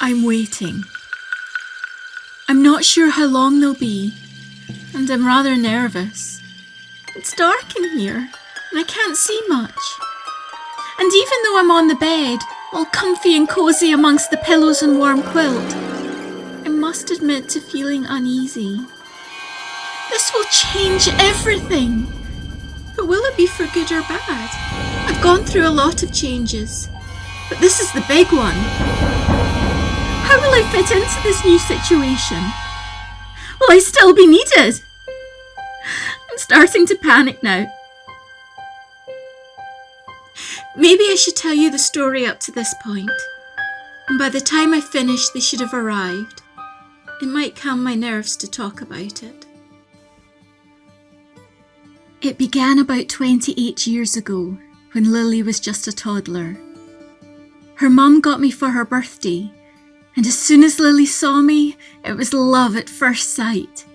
I'm waiting. I'm not sure how long they'll be, and I'm rather nervous. It's dark in here, and I can't see much. And even though I'm on the bed, all comfy and cosy amongst the pillows and warm quilt, I must admit to feeling uneasy. This will change everything. But will it be for good or bad? I've gone through a lot of changes, but this is the big one. How will I fit into this new situation? Will I still be needed? I'm starting to panic now. Maybe I should tell you the story up to this point, and by the time I finish they should have arrived. It might calm my nerves to talk about it. It began about 28 years ago, when Lily was just a toddler. Her mum got me for her birthday, and as soon as Lily saw me, it was love at first sight.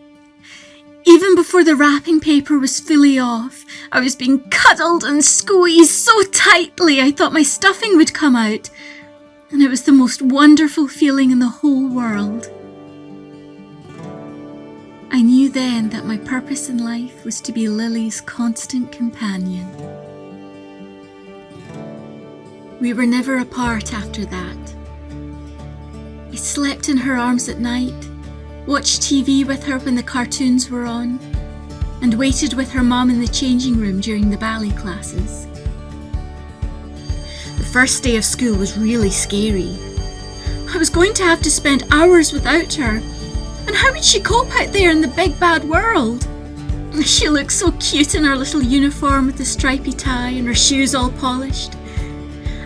Even before the wrapping paper was fully off, I was being cuddled and squeezed so tightly I thought my stuffing would come out, and it was the most wonderful feeling in the whole world. I knew then that my purpose in life was to be Lily's constant companion. We were never apart after that. I slept in her arms at night, watched TV with her when the cartoons were on, and waited with her mum in the changing room during the ballet classes. The first day of school was really scary. I was going to have to spend hours without her, and how would she cope out there in the big bad world? She looked so cute in her little uniform with the stripy tie and her shoes all polished.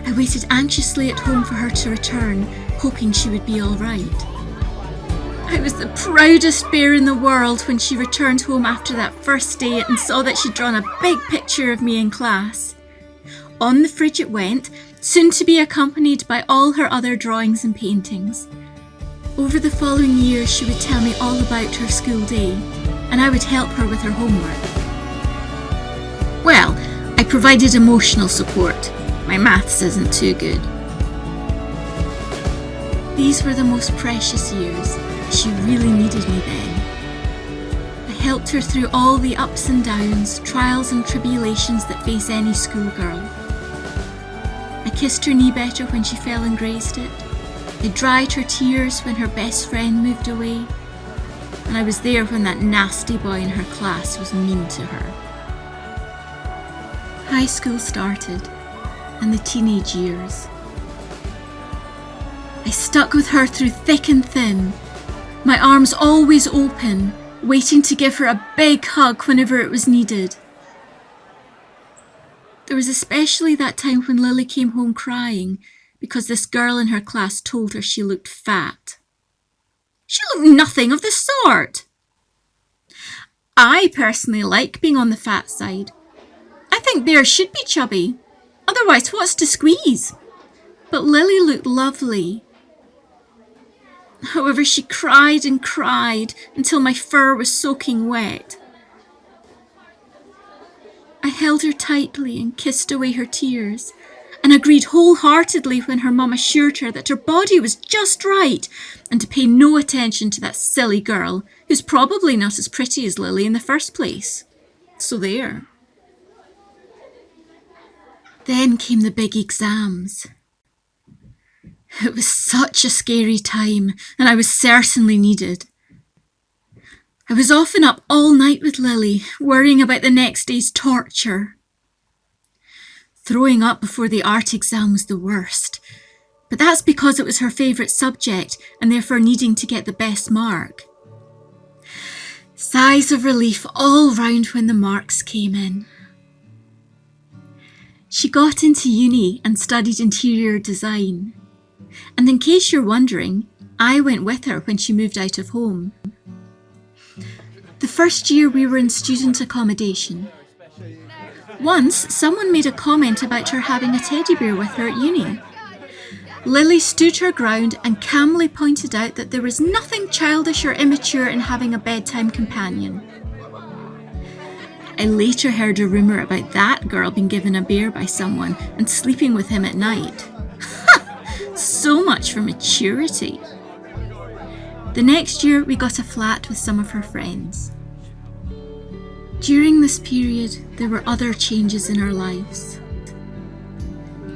I waited anxiously at home for her to return, hoping she would be all right. I was the proudest bear in the world when she returned home after that first day and saw that she'd drawn a big picture of me in class. On the fridge it went, soon to be accompanied by all her other drawings and paintings. Over the following years she would tell me all about her school day, and I would help her with her homework. Well, I provided emotional support. My maths isn't too good. These were the most precious years. She really needed me then. I helped her through all the ups and downs, trials and tribulations that face any schoolgirl. I kissed her knee better when she fell and grazed it. I dried her tears when her best friend moved away. And I was there when that nasty boy in her class was mean to her. High school started, and the teenage years. I stuck with her through thick and thin, my arms always open, waiting to give her a big hug whenever it was needed. There was especially that time when Lily came home crying because this girl in her class told her she looked fat. She looked nothing of the sort. I personally like being on the fat side. I think bears should be chubby. Otherwise, what's to squeeze? But Lily looked lovely. However, she cried and cried until my fur was soaking wet. I held her tightly and kissed away her tears, and agreed wholeheartedly when her mum assured her that her body was just right and to pay no attention to that silly girl who's probably not as pretty as Lily in the first place. So there. Then came the big exams. It was such a scary time, and I was certainly needed. I was often up all night with Lily, worrying about the next day's torture. Throwing up before the art exam was the worst, but that's because it was her favourite subject and therefore needing to get the best mark. Sighs of relief all round when the marks came in. She got into uni and studied interior design. And in case you're wondering, I went with her when she moved out of home. The first year we were in student accommodation. Once, someone made a comment about her having a teddy bear with her at uni. Lily stood her ground and calmly pointed out that there was nothing childish or immature in having a bedtime companion. I later heard a rumour about that girl being given a bear by someone and sleeping with him at night. So much for maturity. The next year, we got a flat with some of her friends. During this period, there were other changes in our lives.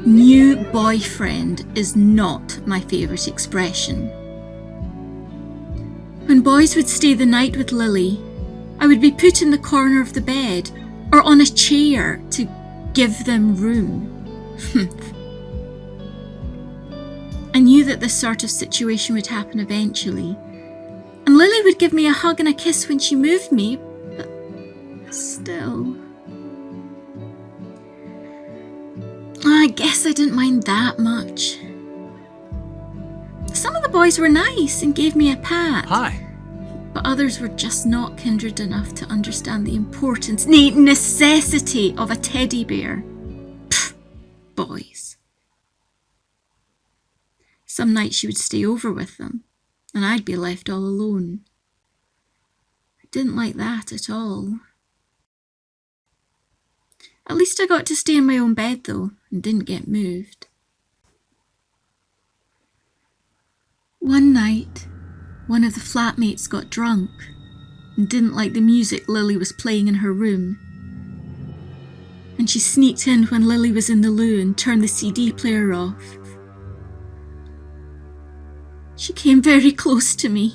New boyfriend is not my favourite expression. When boys would stay the night with Lily, I would be put in the corner of the bed or on a chair to give them room. I knew that this sort of situation would happen eventually, and Lily would give me a hug and a kiss when she moved me, but still. I guess I didn't mind that much. Some of the boys were nice and gave me a pat. Hi. But others were just not kindred enough to understand the importance, nay, necessity of a teddy bear. Pfft, boys. Some nights she would stay over with them, and I'd be left all alone. I didn't like that at all. At least I got to stay in my own bed though, and didn't get moved. One night, one of the flatmates got drunk and didn't like the music Lily was playing in her room. And she sneaked in when Lily was in the loo and turned the CD player off. She came very close to me,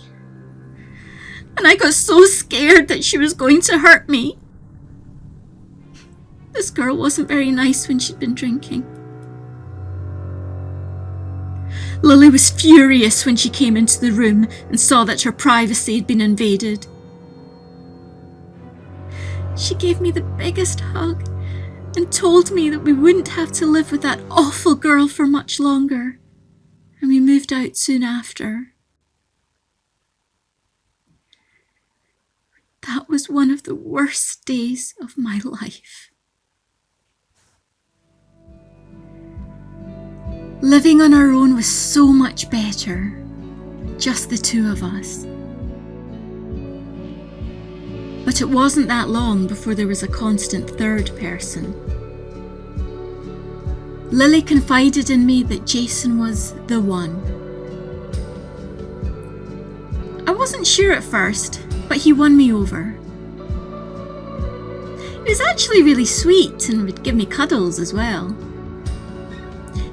and I got so scared that she was going to hurt me. This girl wasn't very nice when she'd been drinking. Lily was furious when she came into the room and saw that her privacy had been invaded. She gave me the biggest hug and told me that we wouldn't have to live with that awful girl for much longer, and we moved out soon after. That was one of the worst days of my life. Living on our own was so much better, just the two of us. But it wasn't that long before there was a constant third person. Lily confided in me that Jason was the one. I wasn't sure at first, but he won me over. He was actually really sweet and would give me cuddles as well.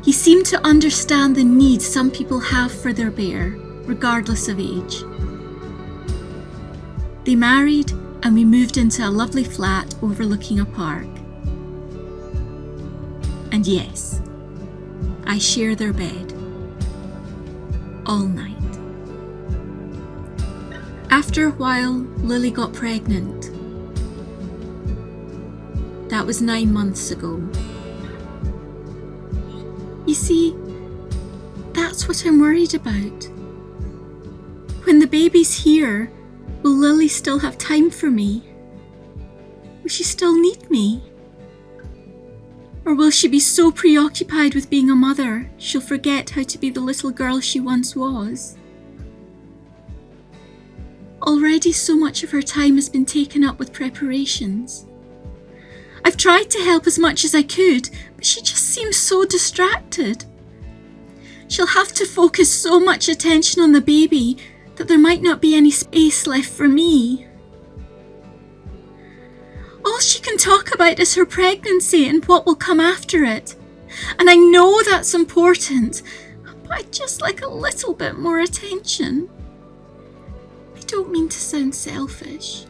He seemed to understand the need some people have for their bear, regardless of age. They married and we moved into a lovely flat overlooking a park. And yes, I share their bed all night. After a while, Lily got pregnant. That was 9 months ago. You see, that's what I'm worried about. When the baby's here, will Lily still have time for me? Will she still need me? Or will she be so preoccupied with being a mother, she'll forget how to be the little girl she once was? Already so much of her time has been taken up with preparations. I've tried to help as much as I could, but she just seems so distracted. She'll have to focus so much attention on the baby that there might not be any space left for me. All she can talk about is her pregnancy and what will come after it. And I know that's important, but I'd just like a little bit more attention. I don't mean to sound selfish.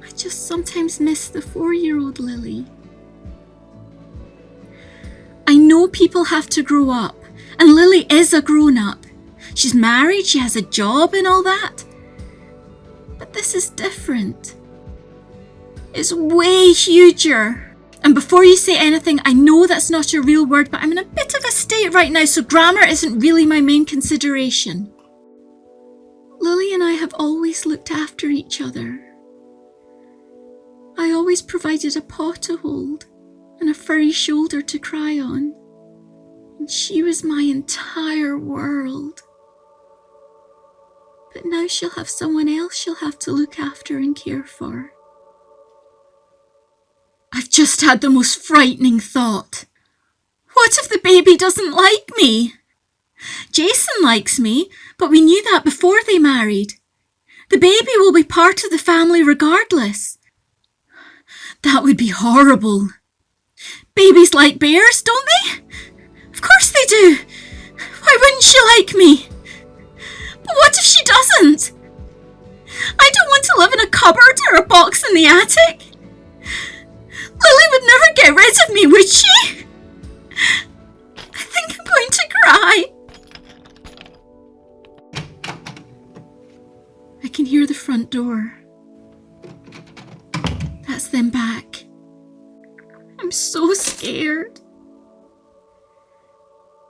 I just sometimes miss the 4-year-old Lily. I know people have to grow up, and Lily is a grown-up. She's married, she has a job and all that. But this is different. It's way huger. And before you say anything, I know that's not a real word, but I'm in a bit of a state right now, so grammar isn't really my main consideration. Lily and I have always looked after each other. I always provided a paw to hold and a furry shoulder to cry on. And she was my entire world. But now she'll have someone else she'll have to look after and care for. I've just had the most frightening thought. What if the baby doesn't like me? Jason likes me, but we knew that before they married. The baby will be part of the family regardless. That would be horrible. Babies like bears, don't they? Of course they do. Why wouldn't she like me? But what if she doesn't? I don't want to live in a cupboard or a box in the attic. Lily would never get rid of me, would she? I think I'm going to cry. I can hear the front door. That's them back. I'm so scared.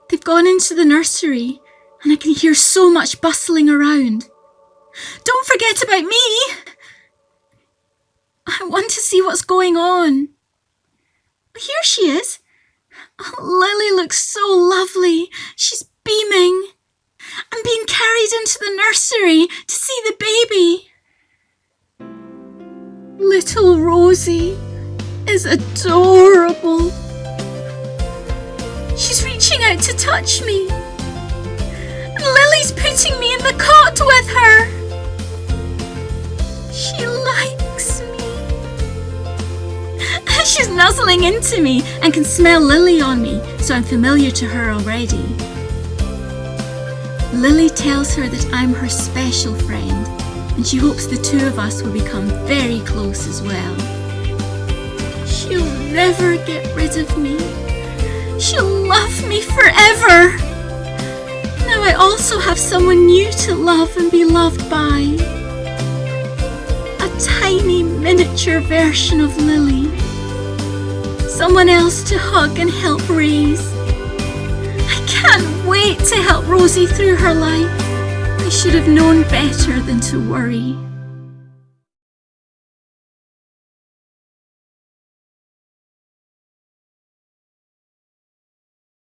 They've gone into the nursery and I can hear so much bustling around. Don't forget about me. I want to see what's going on. Here she is. Oh, Lily looks so lovely. She's beaming. I'm being carried into the nursery to see the baby. Little Rosie is adorable. She's reaching out to touch me. And Lily's putting me in the cot with her. She likes me. She's nuzzling into me and can smell Lily on me, so I'm familiar to her already. Lily tells her that I'm her special friend, and she hopes the two of us will become very close as well. She'll never get rid of me. She'll love me forever. Now I also have someone new to love and be loved by. A tiny miniature version of Lily. Someone else to hug and help raise. I can't wait to help Rosie through her life. I should have known better than to worry.